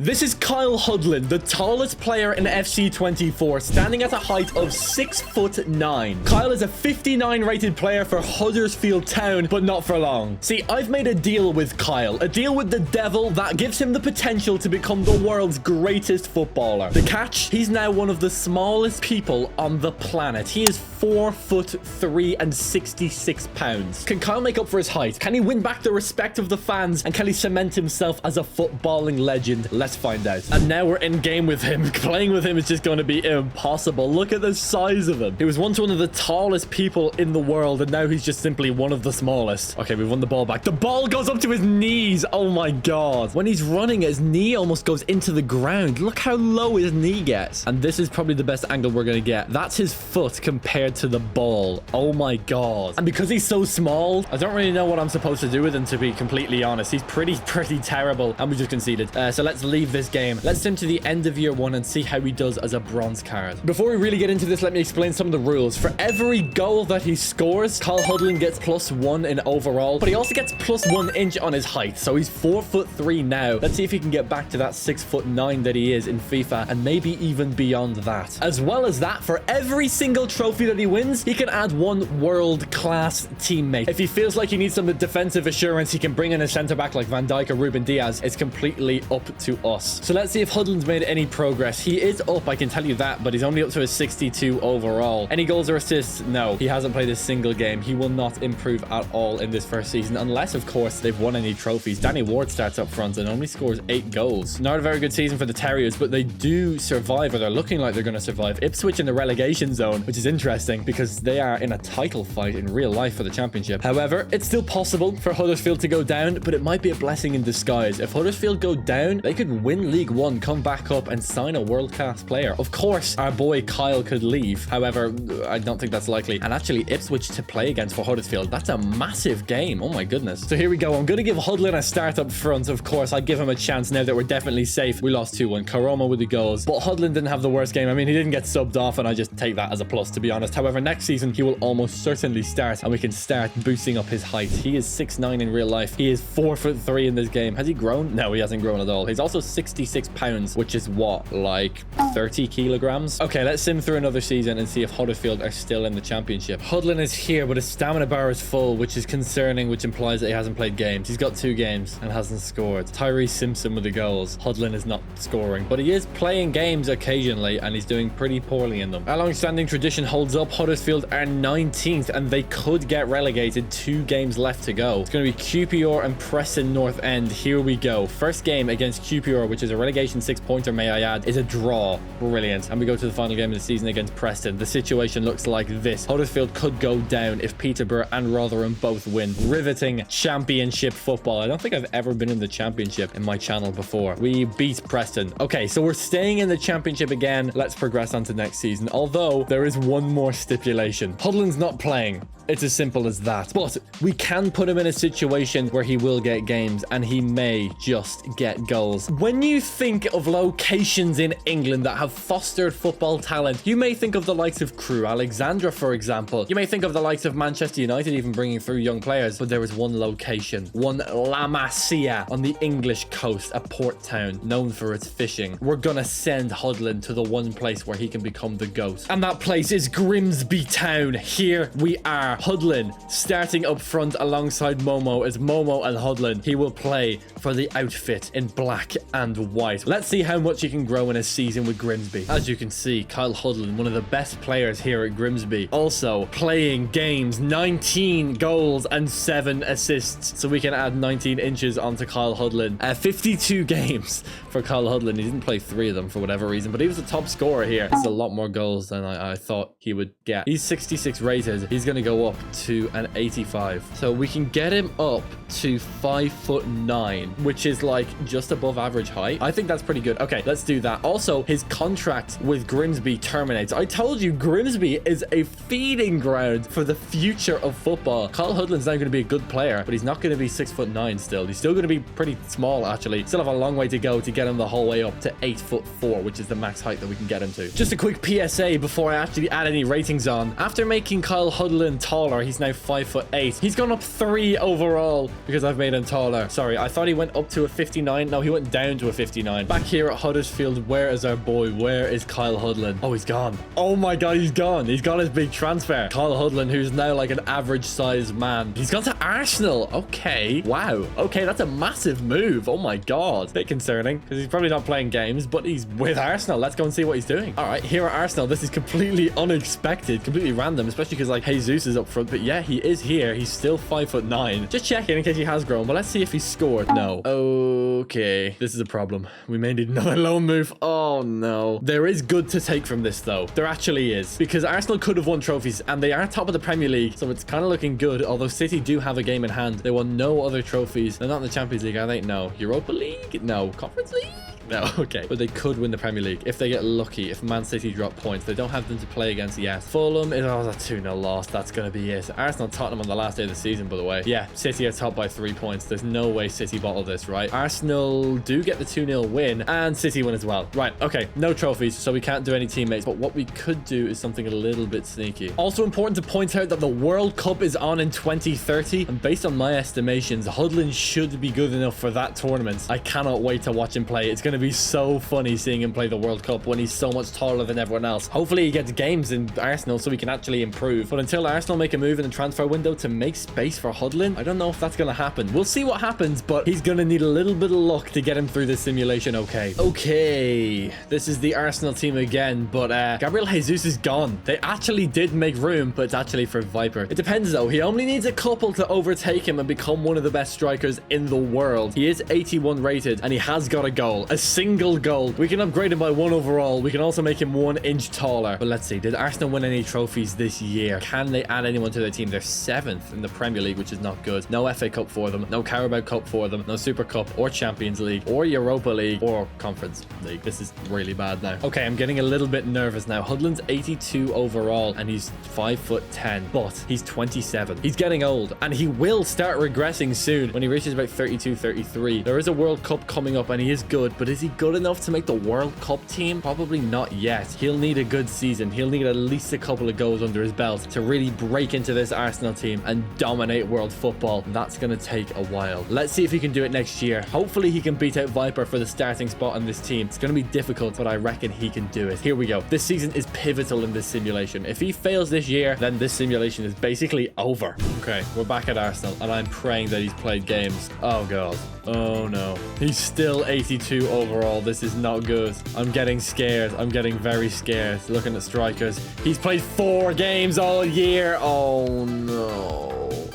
This is Kyle Hudlin, the tallest player in FC 24, standing at a height of 6'9". Kyle is a 59 rated player for Huddersfield Town, but not for long. See, I've made a deal with Kyle, a deal with the devil that gives him the potential to become the world's greatest footballer. The catch? He's now one of the smallest people on the planet. He is 4'3" and 66 pounds. Can Kyle make up for his height? Can he win back the respect of the fans? And can he cement himself as a footballing legend? Let's find out. And now we're in game with him. Playing with him is just going to be impossible. Look at the size of him. He was once one of the tallest people in the world, and now he's just simply one of the smallest. Okay, we've won the ball back. The ball goes up to his knees. Oh my god. When he's running, his knee almost goes into the ground. Look how low his knee gets. And this is probably the best angle we're going to get. That's his foot compared to the ball. Oh my god. And because he's so small, I don't really know what I'm supposed to do with him, to be completely honest. He's pretty terrible. And we just conceded. So let's leave this game. Let's send to the end of year one and see how he does as a bronze card. Before we really get into this, let me explain some of the rules. For every goal that he scores, Kyle Hudlin gets +1 in overall, but he also gets +1 inch on his height. So he's 4'3" now. Let's see if he can get back to that 6'9" that he is in FIFA, and maybe even beyond that. As well as that, for every single trophy that he wins, he can add one world-class teammate. If he feels like he needs some defensive assurance, he can bring in a centre-back like Van Dijk or Ruben Diaz. It's completely up to us. So let's see if Hudlin's made any progress. He is up, I can tell you that, but he's only up to a 62 overall. Any goals or assists? No. He hasn't played a single game. He will not improve at all in this first season, unless, of course, they've won any trophies. Danny Ward starts up front and only scores 8 goals. Not a very good season for the Terriers, but they do survive, or they're looking like they're going to survive. Ipswich in the relegation zone, which is interesting because they are in a title fight in real life for the championship. However, it's still possible for Huddersfield to go down, but it might be a blessing in disguise. If Huddersfield go down, they could win League One, come back up and sign a world-class player. Of course, our boy Kyle could leave. However, I don't think that's likely. And actually, Ipswich to play against for Huddersfield, that's a massive game. Oh my goodness. So here we go. I'm going to give Hudlin a start up front. Of course, I'd give him a chance now that we're definitely safe. We lost 2-1. Karoma with the goals. But Hudlin didn't have the worst game. I mean, he didn't get subbed off, and I just take that as a plus, to be honest. However, next season, he will almost certainly start, and we can start boosting up his height. He is 6'9" in real life. He is 4'3" in this game. Has he grown? No, he hasn't grown at all. He's also 66 pounds, which is what, like 30 kilograms? Okay, let's sim through another season and see if Huddersfield are still in the championship. Hudlin is here, but his stamina bar is full, which is concerning, which implies that he hasn't played games. He's got 2 games and hasn't scored. Tyrese Simpson with the goals. Hudlin is not scoring, but he is playing games occasionally, and he's doing pretty poorly in them. Our long-standing tradition holds up. Huddersfield are 19th, and they could get relegated. 2 games left to go. It's going to be QPR and Preston North End. Here we go. First game against QPR, which is a relegation 6-pointer, may I add, is a draw. Brilliant. And we go to the final game of the season against Preston. The situation looks like this. Huddersfield could go down if Peterborough and Rotherham both win. Riveting championship football. I don't think I've ever been in the championship in my channel before. We beat Preston. Okay, so we're staying in the championship again. Let's progress on to next season. Although there is one more stipulation. Hudlin's not playing. It's as simple as that. But we can put him in a situation where he will get games, and he may just get goals. When you think of locations in England that have fostered football talent, you may think of the likes of Crewe Alexandra, for example. You may think of the likes of Manchester United even bringing through young players. But there is one location, one La Masia on the English coast, a port town known for its fishing. We're gonna send Hudlin to the one place where he can become the GOAT. And that place is Grimsby Town. Here we are. Hudlin starting up front alongside Momo. As Momo and Hudlin, he will play for the outfit in black and white. Let's see how much he can grow in a season with Grimsby. As you can see, Kyle Hudlin, one of the best players here at Grimsby, also playing games, 19 goals and 7 assists. So we can add 19 inches onto Kyle Hudlin. 52 games for Kyle Hudlin. He didn't play 3 of them for whatever reason, but he was the top scorer here. It's a lot more goals than I thought he would get. He's 66 rated. He's going to go up to an 85. So we can get him up to 5'9", which is like just above average height. I think that's pretty good. Okay, let's do that. Also, his contract with Grimsby terminates. I told you Grimsby is a feeding ground for the future of football. Kyle Hudlin's now going to be a good player, but he's not going to be 6'9" still. He's still going to be pretty small, actually. Still have a long way to go to get him the whole way up to 8'4", which is the max height that we can get him to. Just a quick PSA before I actually add any ratings on. After making Kyle Hudlin taller, he's now 5'8". He's gone up 3 overall because I've made him taller. Sorry, I thought he went up to a 59. No, he went down to a 59. Back here at Huddersfield, where is our boy? Where is Kyle Hudlin? Oh, he's gone. Oh my God, he's gone. He's got his big transfer. Kyle Hudlin, who's now like an average sized man. He's gone to Arsenal. Okay. Wow. Okay, that's a massive move. Oh my God. Bit concerning because he's probably not playing games, but he's with Arsenal. Let's go and see what he's doing. All right, here at Arsenal, this is completely unexpected, completely random, especially because like Jesus is up front. But yeah, he is here. He's still 5'9". Just checking in case he has grown, but let's see if he scored. No. Okay, this is a problem. We may need another loan move. Oh no. There is good to take from this though. There actually is, because Arsenal could have won trophies and they are top of the Premier League, so it's kind of looking good. Although City do have a game in hand. They won no other trophies. They're not in the Champions League, are they? No. Europa League? No. Conference League? No, okay. But they could win the Premier League if they get lucky, if Man City drop points. They don't have them to play against yet. Fulham is a 2-0 loss. That's going to be it. Arsenal, Tottenham on the last day of the season, by the way. Yeah, City are top by 3 points. There's no way City bottle this, right? Arsenal do get the 2-0 win and City win as well. Right, okay. No trophies, so we can't do any teammates. But what we could do is something a little bit sneaky. Also important to point out that the World Cup is on in 2030. And based on my estimations, Hudlin should be good enough for that tournament. I cannot wait to watch him play. It's going to be so funny seeing him play the World Cup when he's so much taller than everyone else. Hopefully he gets games in Arsenal so he can actually improve. But until Arsenal make a move in the transfer window to make space for Hudlin, I don't know if that's going to happen. We'll see what happens, but he's going to need a little bit of luck to get him through this simulation. Okay, this is the Arsenal team again, but Gabriel Jesus is gone. They actually did make room, but it's actually for Viper. It depends though. He only needs a couple to overtake him and become one of the best strikers in the world. He is 81 rated and he has got a goal. A single goal. We can upgrade him by 1 overall. We can also make him 1 inch taller. But let's see. Did Arsenal win any trophies this year? Can they add anyone to their team? They're 7th in the Premier League, which is not good. No FA Cup for them. No Carabao Cup for them. No Super Cup or Champions League or Europa League or Conference League. This is really bad now. Okay, I'm getting a little bit nervous now. Hudlin's 82 overall and he's 5'10", but he's 27. He's getting old and he will start regressing soon when he reaches about 32, 33. There is a World Cup coming up and he is good, but is he good enough to make the World Cup team? Probably not yet. He'll need a good season. He'll need at least a couple of goals under his belt to really break into this Arsenal team and dominate world football. That's going to take a while. Let's see if he can do it next year. Hopefully he can beat out Viper for the starting spot on this team. It's going to be difficult, but I reckon he can do it. Here we go. This season is pivotal in this simulation. If he fails this year, then this simulation is basically over. Okay, we're back at Arsenal and I'm praying that he's played games. Oh God. Oh no. He's still 82 overall. This is not good. I'm getting scared. I'm getting very scared. Looking at strikers. He's played 4 games all year. Oh no.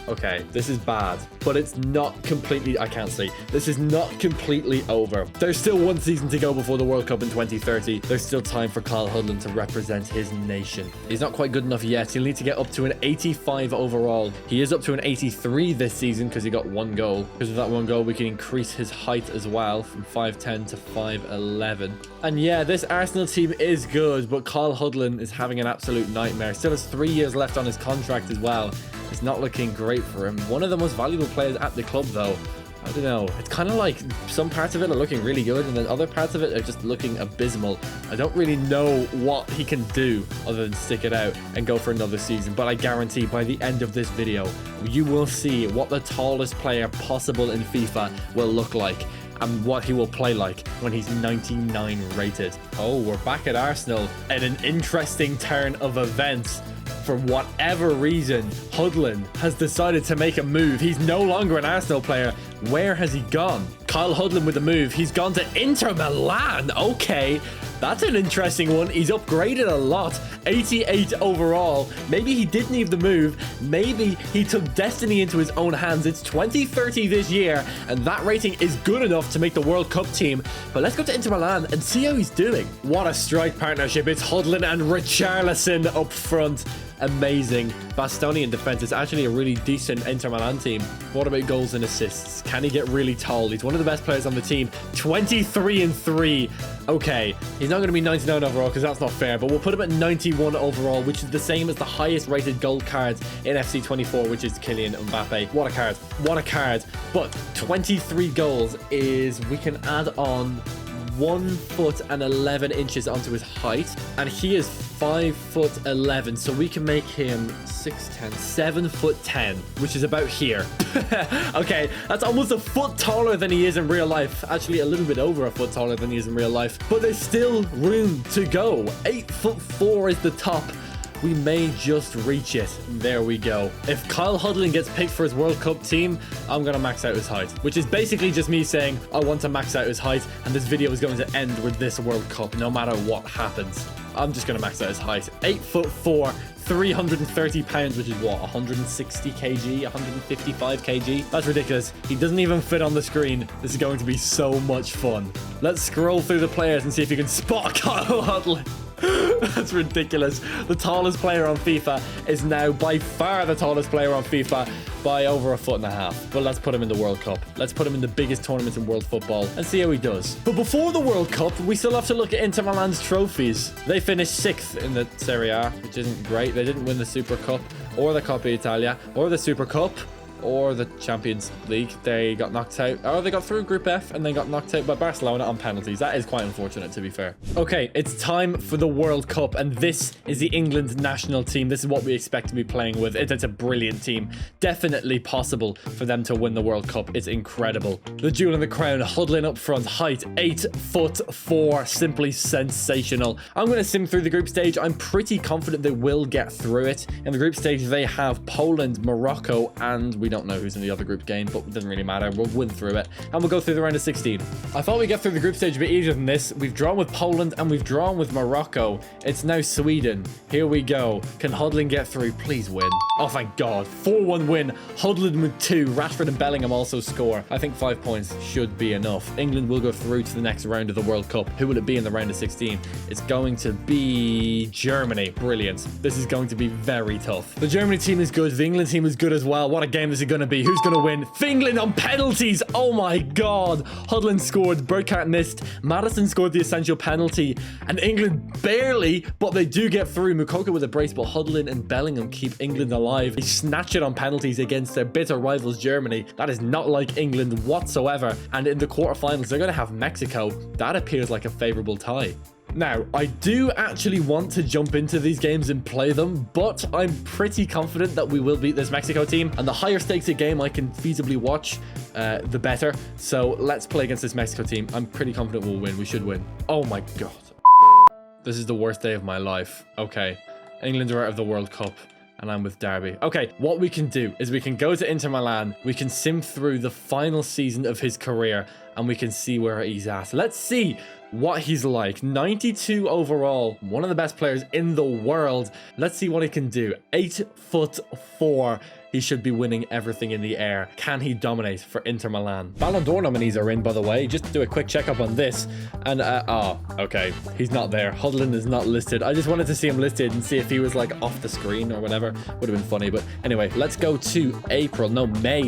Okay, this is bad, but it's not completely... I can't see. This is not completely over. There's still 1 season to go before the World Cup in 2030. There's still time for Kyle Hudlin to represent his nation. He's not quite good enough yet. He'll need to get up to an 85 overall. He is up to an 83 this season because he got 1 goal. Because of that 1 goal, we can increase his height as well from 5'10 to 5'11. And yeah, this Arsenal team is good, but Kyle Hudlin is having an absolute nightmare. Still has 3 years left on his contract as well. It's not looking great for him. One of the most valuable players at the club, though. I don't know. It's kind of like some parts of it are looking really good and then other parts of it are just looking abysmal. I don't really know what he can do other than stick it out and go for another season. But I guarantee by the end of this video, you will see what the tallest player possible in FIFA will look like and what he will play like when he's 99 rated. Oh, we're back at Arsenal at an interesting turn of events. For whatever reason, Hudlin has decided to make a move. He's no longer an Arsenal player. Where has he gone? Kyle Hudlin with a move. He's gone to Inter Milan. Okay, that's an interesting one. He's upgraded a lot. 88 overall. Maybe he didn't need the move. Maybe he took destiny into his own hands. It's 2030 this year, and that rating is good enough to make the World Cup team. But let's go to Inter Milan and see how he's doing. What a strike partnership. It's Hudlin and Richarlison up front. Amazing. Bastoni in defense is actually a really decent Inter Milan team. What about goals and assists? Can he get really tall? He's one of the best players on the team. 23-3. Okay, he's not going to be 99 overall because that's not fair, but we'll put him at 91 overall, which is the same as the highest rated gold card in FC 24, which is Kylian Mbappe. What a card. What a card. But 23 goals is, we can add on 1 foot and 11 inches onto his height, and he is 5 foot 11, so we can make him 6'10", 7 foot 10, which is about here. Okay, that's almost a foot taller than he is in real life. Actually, a little bit over a foot taller than he is in real life, but there's still room to go. 8'4" is the top. We may just reach it. There we go. If Kyle Hudlin gets picked for his World Cup team, I'm going to max out his height, which is basically just me saying I want to max out his height, and this video is going to end with this World Cup no matter what happens. I'm just going to max out his height. 8'4", 330 pounds, which is what, 160 kg, 155 kg? That's ridiculous. He doesn't even fit on the screen. This is going to be so much fun. Let's scroll through the players and see if you can spot Kyle Hudlin. That's ridiculous. The tallest player on FIFA is now by far the tallest player on FIFA by over 1.5 foot. But let's put him in the World Cup. Let's put him in the biggest tournament in world football and see how he does. But before the World Cup, we still have to look at Inter Milan's trophies. They finished 6th in the Serie A, which isn't great. They didn't win the Super Cup or the Coppa Italia or the Super Cup or the Champions League. They got knocked out, or they got through Group F and then got knocked out by Barcelona on penalties. That is quite unfortunate, to be fair. Okay, it's time for the World Cup, and this is the England national team. This is what we expect to be playing with. It's a brilliant team. Definitely possible for them to win the World Cup. It's incredible. The jewel in the crown, Hudlin up front, height 8'4", simply sensational. I'm going to sim through the group stage. I'm pretty confident they will get through it. In the group stage, they have Poland, Morocco, and we don't know who's in the other group game, but it doesn't really matter. We'll win through it, and we'll go through the round of 16. I thought we'd get through the group stage a bit easier than this. We've drawn with Poland, and we've drawn with Morocco. It's now Sweden. Here we go. Can Hudlin get through? Please win. Oh, thank God. 4-1 win. Hudlin with 2. Rashford and Bellingham also score. I think 5 points should be enough. England will go through to the next round of the World Cup. Who will it be in the round of 16? It's going to be Germany. Brilliant. This is going to be very tough. The Germany team is good. The England team is good as well. What a game this is going to be. Who's going to win? England on penalties. Oh my God. Hudlin scored. Burkhardt missed. Madison scored the essential penalty. And England barely, but they do get through. Mukoko with a brace, but Hudlin and Bellingham keep England alive. They snatch it on penalties against their bitter rivals, Germany. That is not like England whatsoever. And in the quarterfinals, they're going to have Mexico. That appears like a favorable tie. Now, I do actually want to jump into these games and play them, but I'm pretty confident that we will beat this Mexico team, and the higher stakes a game I can feasibly watch, the better. So let's play against this Mexico team. I'm pretty confident we'll win. We should win. Oh my God. This is the worst day of my life. Okay. England are out of the World Cup, and I'm with Derby. Okay, what we can do is we can go to Inter Milan, we can sim through the final season of his career, and we can see where he's at. Let's see what he's like. 92 overall, one of the best players in the world. Let's see what he can do. 8'4". He should be winning everything in the air. Can he dominate for Inter Milan? Ballon d'Or nominees are in, by the way. Just do a quick checkup on this. And, okay. He's not there. Hudlin is not listed. I just wanted to see him listed and see if he was, like, off the screen or whatever. Would have been funny. But anyway, let's go to May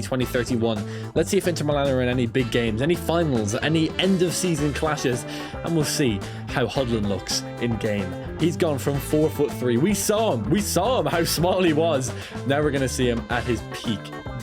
2031. Let's see if Inter Milan are in any big games, any finals, any end-of-season clashes. And we'll see how Hudlin looks in game. He's gone from 4'3". We saw him how small he was. Now we're going to see him at his peak.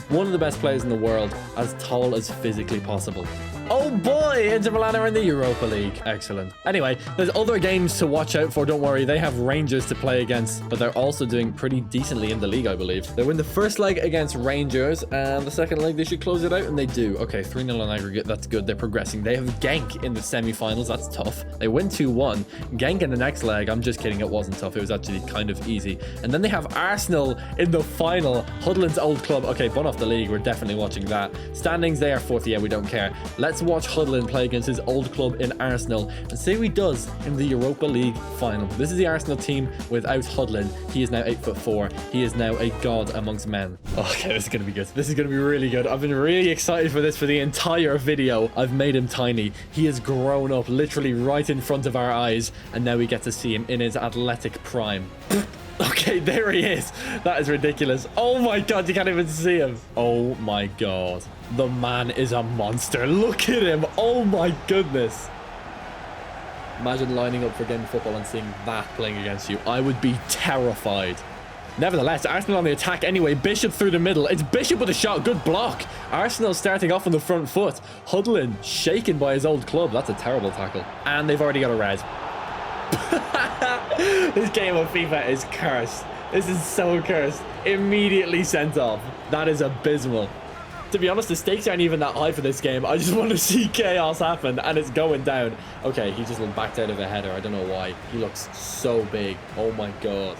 One of the best players in the world, as tall as physically possible. Oh boy, Inter Milan are in the Europa League. Excellent. Anyway, there's other games to watch out for. Don't worry, they have Rangers to play against, but they're also doing pretty decently in the league, I believe. They win the first leg against Rangers, and the second leg they should close it out, and they do. Okay, 3-0 on aggregate. That's good. They're progressing. They have Genk in the semi-finals. That's tough. They win 2-1. Genk in the next leg. I'm just kidding. It wasn't tough. It was actually kind of easy. And then they have Arsenal in the final. Hudlin's old club. Okay, one off the league. We're definitely watching that. Standings, they are 4th. Yeah, we don't care. Let's watch Hudlin play against his old club in Arsenal and see how he does in the Europa League final. This is the Arsenal team without Hudlin. He is now 8'4". He is now a god amongst men. Okay, this is going to be good. This is going to be really good. I've been really excited for this for the entire video. I've made him tiny. He has grown up literally right in front of our eyes, and now we get to see him in his athletic prime. Okay, there he is. That is ridiculous. Oh my God, you can't even see him. Oh my God. The man is a monster. Look at him. Oh my goodness. Imagine lining up for game of football and seeing that playing against you. I would be terrified. Nevertheless, Arsenal on the attack anyway. Bishop through the middle. It's Bishop with a shot. Good block. Arsenal starting off on the front foot. Hudlin shaken by his old club. That's a terrible tackle. And they've already got a red. This game of FIFA is cursed. This is so cursed. Immediately sent off. That is abysmal. To be honest, the stakes aren't even that high for this game. I just want to see chaos happen, and it's going down. Okay, he just backed out of a header. I don't know why. He looks so big. Oh my god.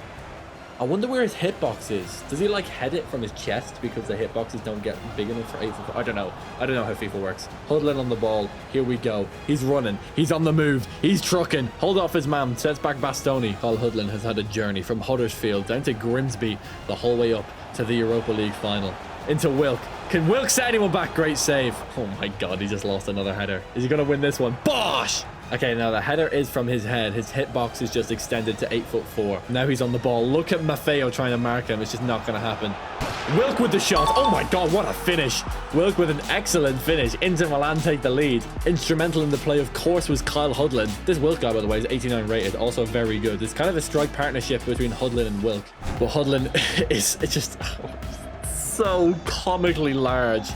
I wonder where his hitbox is. Does he like head it from his chest because the hitboxes don't get big enough for 8-4? I don't know. I don't know how FIFA works. Hudlin on the ball. Here we go. He's running. He's on the move. He's trucking. Hold off his man. Sets back Bastoni. Kyle Hudlin has had a journey from Huddersfield down to Grimsby the whole way up to the Europa League final. Into Wilk. Can Wilk set anyone back? Great save. Oh my god, he just lost another header. Is he going to win this one? Bosh! Okay, now the header is from his head. His hitbox is just extended to 8'4". Now he's on the ball. Look at Maffeo trying to mark him. It's just not going to happen. Wilk with the shot. Oh my god, what a finish. Wilk with an excellent finish. Inter Milan take the lead. Instrumental in the play, of course, was Kyle Hudlin. This Wilk guy, by the way, is 89 rated. Also very good. It's kind of a strike partnership between Hudlin and Wilk. But Hudlin is just so comically large.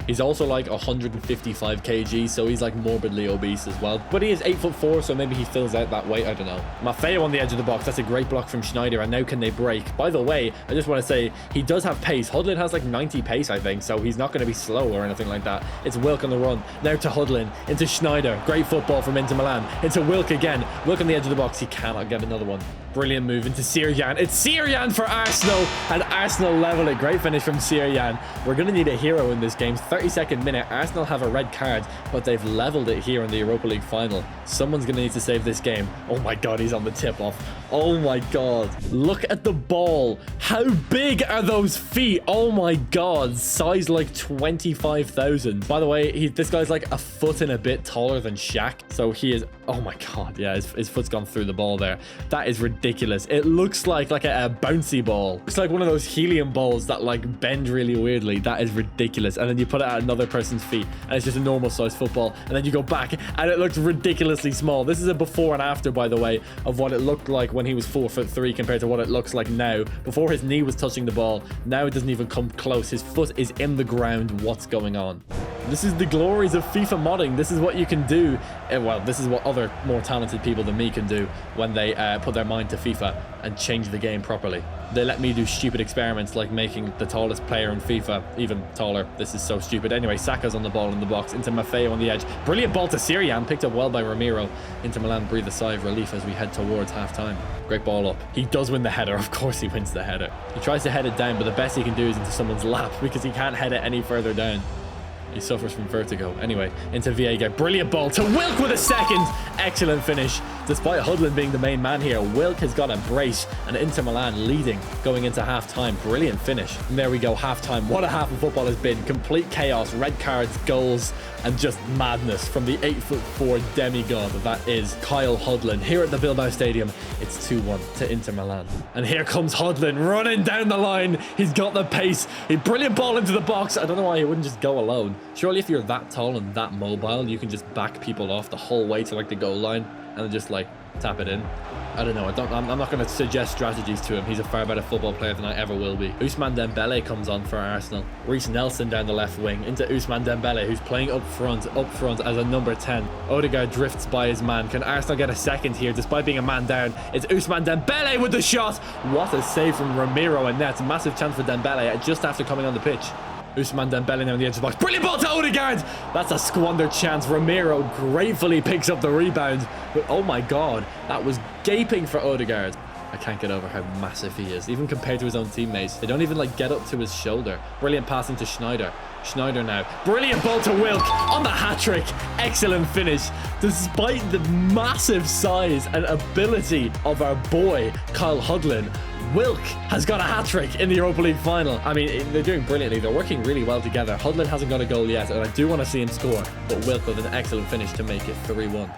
He's also like 155 kg, so he's like morbidly obese as well. But he is 8'4", so maybe he fills out that weight. I don't know. Maffeo on the edge of the box. That's a great block from Schneider. And now can they break? By the way, I just want to say he does have pace. Hudlin has like 90 pace, I think, so he's not going to be slow or anything like that. It's Wilk on the run. Now to Hudlin. Into Schneider. Great football from Inter Milan. Into Wilk again. Wilk on the edge of the box. He cannot get another one. Brilliant move into Sirjan. It's Sirjan for Arsenal, and Arsenal level it. Great finish from Sirjan. We're going to need a hero in this game. 32nd minute. Arsenal have a red card, but they've leveled it here in the Europa League final. Someone's going to need to save this game. Oh my god, he's on the tip-off. Oh my god. Look at the ball. How big are those feet? Oh my god. Size like 25,000. By the way, this guy's like a foot and a bit taller than Shaq. So he is... Oh my god. Yeah, his foot's gone through the ball there. That is ridiculous. It looks like a bouncy ball. It's like one of those helium balls that like bend really weirdly. That is ridiculous. And then you put it at another person's feet and it's just a normal size football. And then you go back and it looks ridiculously small. This is a before and after, by the way, of what it looked like when he was 4'3" compared to what it looks like now. Before his knee was touching the ball. Now it doesn't even come close. His foot is in the ground. What's going on? This is the glories of FIFA modding. This is what you can do. Well, this is what other more talented people than me can do when they put their mind to FIFA and change the game properly. They let me do stupid experiments like making the tallest player in FIFA even taller. This is so stupid. Anyway, Saka's on the ball in the box. Into Maffeo on the edge. Brilliant ball to Sirjan. Picked up well by Ramiro. Inter Milan breathe a sigh of relief as we head towards half-time. Great ball up. He does win the header. Of course he wins the header. He tries to head it down, but the best he can do is into someone's lap because he can't head it any further down. He suffers from vertigo. Anyway, into Viega. Brilliant ball to Wilk with a second. Excellent finish. Despite Hudlin being the main man here, Wilk has got a brace and Inter Milan leading going into half-time. Brilliant finish. And there we go, half-time. What a half of football has been. Complete chaos, red cards, goals, and just madness from the 8'4" demigod that is Kyle Hudlin. Here at the Bilbao Stadium, it's 2-1 to Inter Milan. And here comes Hudlin running down the line. He's got the pace. A brilliant ball into the box. I don't know why he wouldn't just go alone. Surely if you're that tall and that mobile, you can just back people off the whole way to like the goal line and then just like tap it in. I don't know. I'm not going to suggest strategies to him. He's a far better football player than I ever will be. Ousmane Dembele comes on for Arsenal. Reece Nelson down the left wing into Ousmane Dembele, who's playing up front as a number 10. Odegaard drifts by his man. Can Arsenal get a second here despite being a man down? It's Ousmane Dembele with the shot. What a save from Ramiro, and that's a massive chance for Dembele just after coming on the pitch. Ousmane Dembele now on the edge of the box. Brilliant ball to Odegaard. That's a squandered chance. Ramiro gratefully picks up the rebound. But oh my god, that was gaping for Odegaard. I can't get over how massive he is, even compared to his own teammates. They don't even like get up to his shoulder. Brilliant pass into Schneider. Schneider now. Brilliant ball to Wilk on the hat-trick. Excellent finish. Despite the massive size and ability of our boy, Kyle Hudlin, Wilk has got a hat-trick in the Europa League final. I mean, they're doing brilliantly. They're working really well together. Hudlin hasn't got a goal yet, and I do want to see him score. But Wilk with an excellent finish to make it 3-1.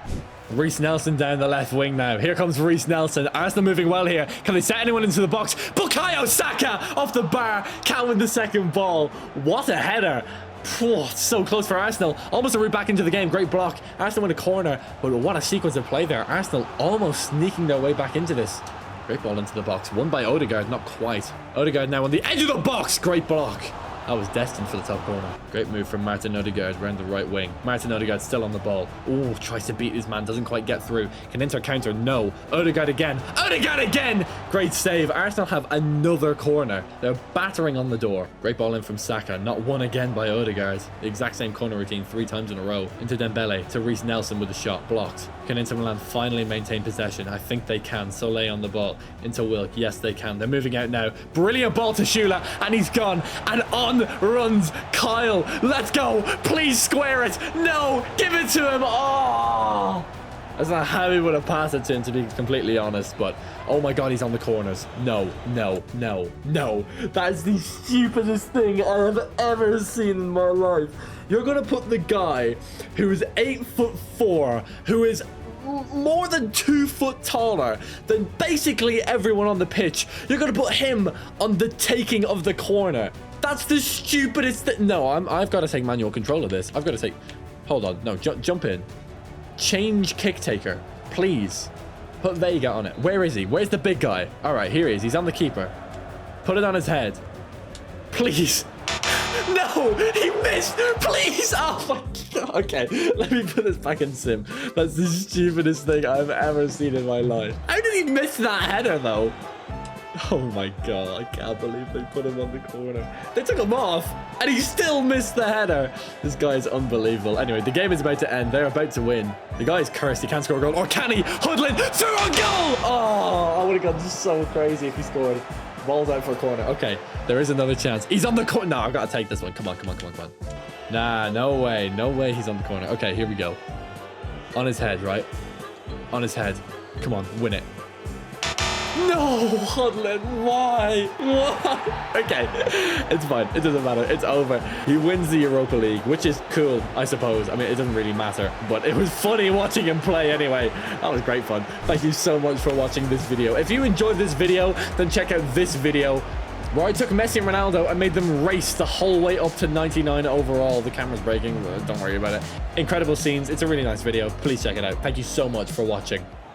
Reece Nelson down the left wing now. Here comes Reece Nelson. Arsenal moving well here. Can they set anyone into the box? Bukayo Saka off the bar. Can't win the second ball. What a header. So close for Arsenal. Almost a route back into the game. Great block. Arsenal win a corner. But what a sequence of play there. Arsenal almost sneaking their way back into this. Great ball into the box. Won by Odegaard, not quite. Odegaard now on the edge of the box. Great block. That was destined for the top corner. Great move from Martin Odegaard around the right wing. Martin Odegaard still on the ball. Oh, tries to beat his man. Doesn't quite get through. Can Inter counter? No. Odegaard again. Odegaard again! Great save. Arsenal have another corner. They're battering on the door. Great ball in from Saka. Not won again by Odegaard. The exact same corner routine 3 times in a row. Into Dembele. To Reece Nelson with a shot. Blocked. Can Inter Milan finally maintain possession? I think they can. Soleil on the ball. Into Wilk. Yes, they can. They're moving out now. Brilliant ball to Shula. And he's gone. And on runs Kyle. Let's go. Please square it. No. Give it to him. Oh. That's not how he would have passed it to him, to be completely honest. But, oh my God, he's on the corners. No, no, no, no. That is the stupidest thing I have ever seen in my life. You're going to put the guy who is 8'4", who is more than 2 foot taller than basically everyone on the pitch. You're going to put him on the taking of the corner. That's the stupidest thing. No, I've got to take manual control of this. I've got to take... Hold on. No, jump in. Change kick taker, please. Put Vega on it. Where is he? Where's the big guy? All right, here he is. He's on the keeper. Put it on his head. Please. No, he missed. Please. Oh my God. Okay, let me put this back in sim. That's the stupidest thing I've ever seen in my life. How did he miss that header though? Oh my God, I can't believe they put him on the corner. They took him off and he still missed the header. This guy is unbelievable. Anyway, the game is about to end. They're about to win. The guy's cursed. He can't score a goal. Or can he? Hudlin through a goal. Oh, I would have gone so crazy if he scored. Ball's out for a corner. Okay, there is another chance. He's on the corner. No, I've got to take this one. Come on, come on, come on, come on. Nah, no way. No way he's on the corner. Okay, here we go. On his head, right? On his head. Come on, win it. No, Hudlin, why? Why? Okay, it's fine. It doesn't matter. It's over. He wins the Europa League, which is cool, I suppose. I mean, it doesn't really matter, but it was funny watching him play anyway. That was great fun. Thank you so much for watching this video. If you enjoyed this video, then check out this video where I took Messi and Ronaldo and made them race the whole way up to 99 overall. The camera's breaking. Don't worry about it. Incredible scenes. It's a really nice video. Please check it out. Thank you so much for watching.